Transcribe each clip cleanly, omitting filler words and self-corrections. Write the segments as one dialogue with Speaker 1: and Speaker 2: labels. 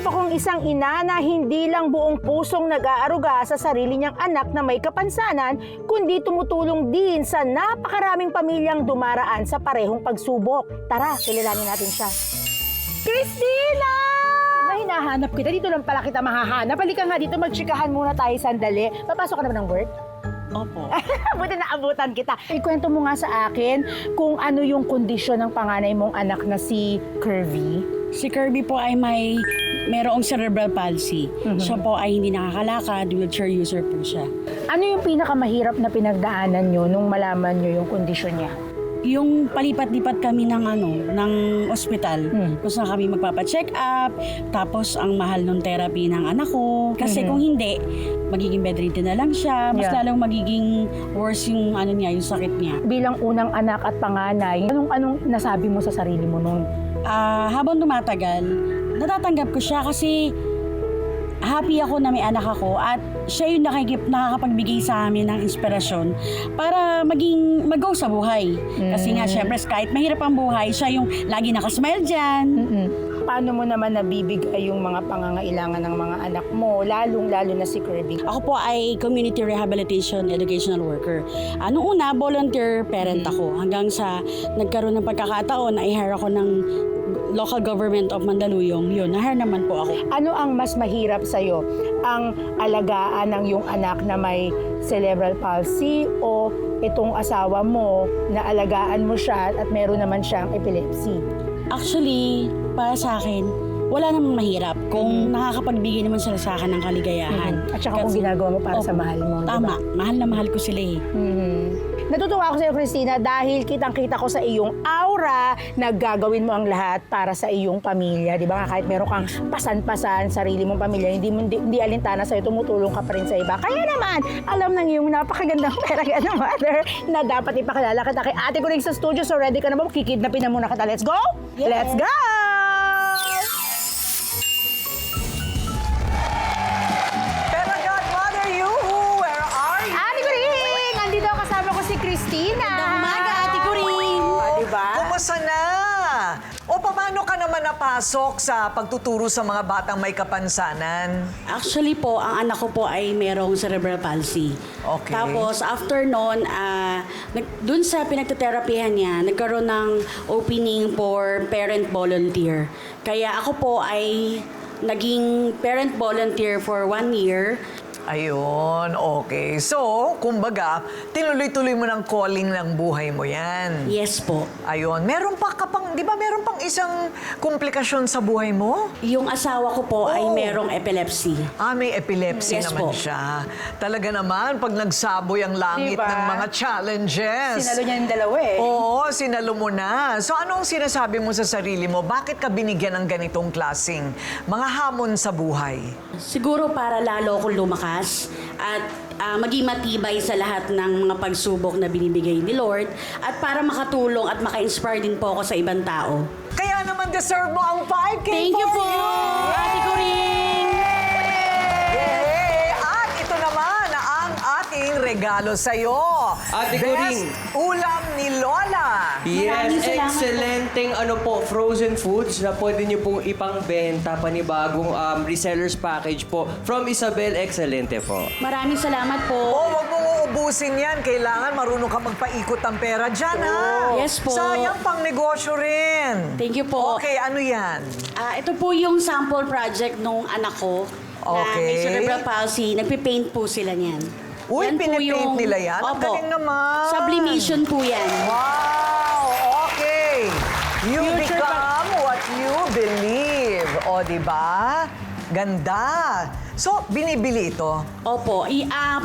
Speaker 1: akong isang ina na hindi lang buong pusong nag-aaruga sa sarili niyang anak na may kapansanan, kundi tumutulong din sa napakaraming pamilyang dumaraan sa parehong pagsubok. Tara, kilalanin natin siya. Christina! Hinahanap kita. Dito lang pala kita mahahanap. Halika nga dito, magtsikahan muna tayo sandali. Papasok ka naman ng work?
Speaker 2: Opo.
Speaker 1: Buti naabutan kita. Ikwento mo nga sa akin kung ano yung kondisyon ng panganay mong anak na si Kirby.
Speaker 2: Si Kirby po ay merong cerebral palsy. Siya po ay hindi nakakalakad, wheelchair user po siya.
Speaker 1: Ano yung pinakamahirap na pinagdaanan nyo nung malaman nyo yung kondisyon niya?
Speaker 2: Yung palipat-lipat kami ng ospital, kung saan kami magpapa-check up, tapos ang mahal ng therapy ng anak ko. Kasi kung hindi, magiging bedridden na lang siya, mas lalong magiging worse yung yung sakit niya.
Speaker 1: Bilang unang anak at panganay, anong nasabi mo sa sarili mo nung?
Speaker 2: Habang tumatagal, natatanggap ko siya kasi happy ako na may anak ako at siya yung nakakapagbigay sa amin ng inspirasyon para mag-go sa buhay. Kasi nga, syempre, kahit mahirap ang buhay, siya yung lagi nakasmile dyan.
Speaker 1: Paano mo naman nabibigay yung mga pangangailangan ng mga anak mo, lalong-lalo na si Kirby?
Speaker 2: Ako po ay community rehabilitation educational worker. Noong una, volunteer parent ako hanggang sa nagkaroon ng pagkakataon na i-hire ako ng local government of Mandaluyong. Yun, na-hire naman po ako.
Speaker 1: Ano ang mas mahirap sa'yo? Ang alagaan ng iyong anak na may cerebral palsy o itong asawa mo na alagaan mo siya at meron naman siyang epilepsy?
Speaker 2: Actually, para sa akin, wala namang mahirap kung nakakapagbigay naman sila sa akin ng kaligayahan.
Speaker 1: At saka kung ginagawa mo para sa mahal mo.
Speaker 2: Tama,
Speaker 1: diba?
Speaker 2: mahal na mahal ko sila eh.
Speaker 1: Natutuwa ako sa iyo, Christina, dahil kitang-kita ko sa iyong aura na gagawin mo ang lahat para sa iyong pamilya. Di ba nga, kahit meron kang pasan-pasan, sarili mong pamilya, hindi alintana sa'yo, tumutulong ka pa rin sa iba. Kaya naman, alam ng iyong napakagandang pera ng mother na dapat ipakilala kita kay ate ko rin sa studio. So ready ka na ba? Kikidnapin na muna kita. Let's go!
Speaker 2: Yes.
Speaker 1: Let's go! Christina!
Speaker 2: Magandang umaga, Ate Corinne!
Speaker 1: Diba?
Speaker 3: Kumusta na? O paano ka naman napasok sa pagtuturo sa mga batang may kapansanan?
Speaker 2: Actually po, ang anak ko po ay merong cerebral palsy.
Speaker 3: Okay.
Speaker 2: Tapos after noon, dun sa pinagtaterapihan niya, nagkaroon ng opening for parent volunteer. Kaya ako po ay naging parent volunteer for 1 year.
Speaker 3: Ayun, okay. So, kumbaga, tinuloy-tuloy mo ng calling ng buhay mo yan.
Speaker 2: Yes po.
Speaker 3: Ayun, di ba meron pang isang komplikasyon sa buhay mo?
Speaker 2: Yung asawa ko po ay merong epilepsy.
Speaker 3: May epilepsy
Speaker 2: Yes
Speaker 3: naman
Speaker 2: po.
Speaker 3: siya. Talaga naman, pag nagsaboy ang langit
Speaker 1: Diba?
Speaker 3: ng mga challenges.
Speaker 1: Sinalo niya yung dalawa eh.
Speaker 3: Oo, sinalo mo na. So anong sinasabi mo sa sarili mo? Bakit ka binigyan ng ganitong klaseng mga hamon sa buhay?
Speaker 2: Siguro para lalo akong lumakas at maging matibay sa lahat ng mga pagsubok na binibigay ni Lord at para makatulong at maka-inspire din po ako sa ibang tao.
Speaker 3: Kaya naman deserve mo ang 5K
Speaker 2: Thank you
Speaker 3: for
Speaker 2: po, Ate Corinne!
Speaker 3: Yay! At ito naman ang ating regalo sa'yo.
Speaker 4: Ate
Speaker 3: Best
Speaker 4: Corinne.
Speaker 3: ulam ni Lola.
Speaker 4: Yes,
Speaker 2: Maraming salamat
Speaker 4: excelenteng frozen foods na pwede nyo pong ipangbenta, panibagong resellers package po from Isabel Excelente po.
Speaker 2: Maraming salamat po.
Speaker 3: Huwag mong uubusin yan. Kailangan marunong ka magpaikot ng pera dyan, ha?
Speaker 2: Yes po.
Speaker 3: Sayang pang negosyo rin.
Speaker 2: Thank you po.
Speaker 3: Okay, ano yan?
Speaker 2: Ito po yung sample project nung anak ko na may
Speaker 3: Okay.
Speaker 2: cerebral palsy. Nagpipaint po sila niyan.
Speaker 3: Uy,
Speaker 2: Yan po
Speaker 3: pinipaint nila yan? Ang
Speaker 2: Opo.
Speaker 3: galing naman.
Speaker 2: Sublimation po yan.
Speaker 3: Wow! Okay. You
Speaker 2: Future
Speaker 3: become what you believe. O, di ba? Ganda. So, binibili ito.
Speaker 2: Opo.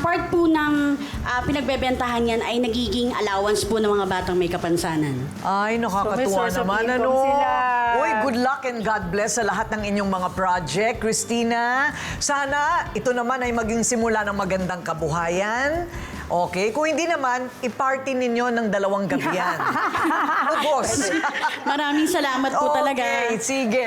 Speaker 2: Part po ng pinagbebentahan yan ay nagiging allowance po ng mga batang may kapansanan.
Speaker 3: Ay,
Speaker 1: So, may
Speaker 3: nakakatuwa
Speaker 1: source of
Speaker 3: naman,
Speaker 1: income
Speaker 3: ano?
Speaker 1: sila.
Speaker 3: Uy, good luck and God bless sa lahat ng inyong mga project. Christina, sana ito naman ay maging simula ng magandang kabuhayan. Okay? Kung hindi naman, i-party ninyo ng 2 gabi yan. Ubos.
Speaker 2: Maraming salamat po talaga.
Speaker 3: Okay, sige.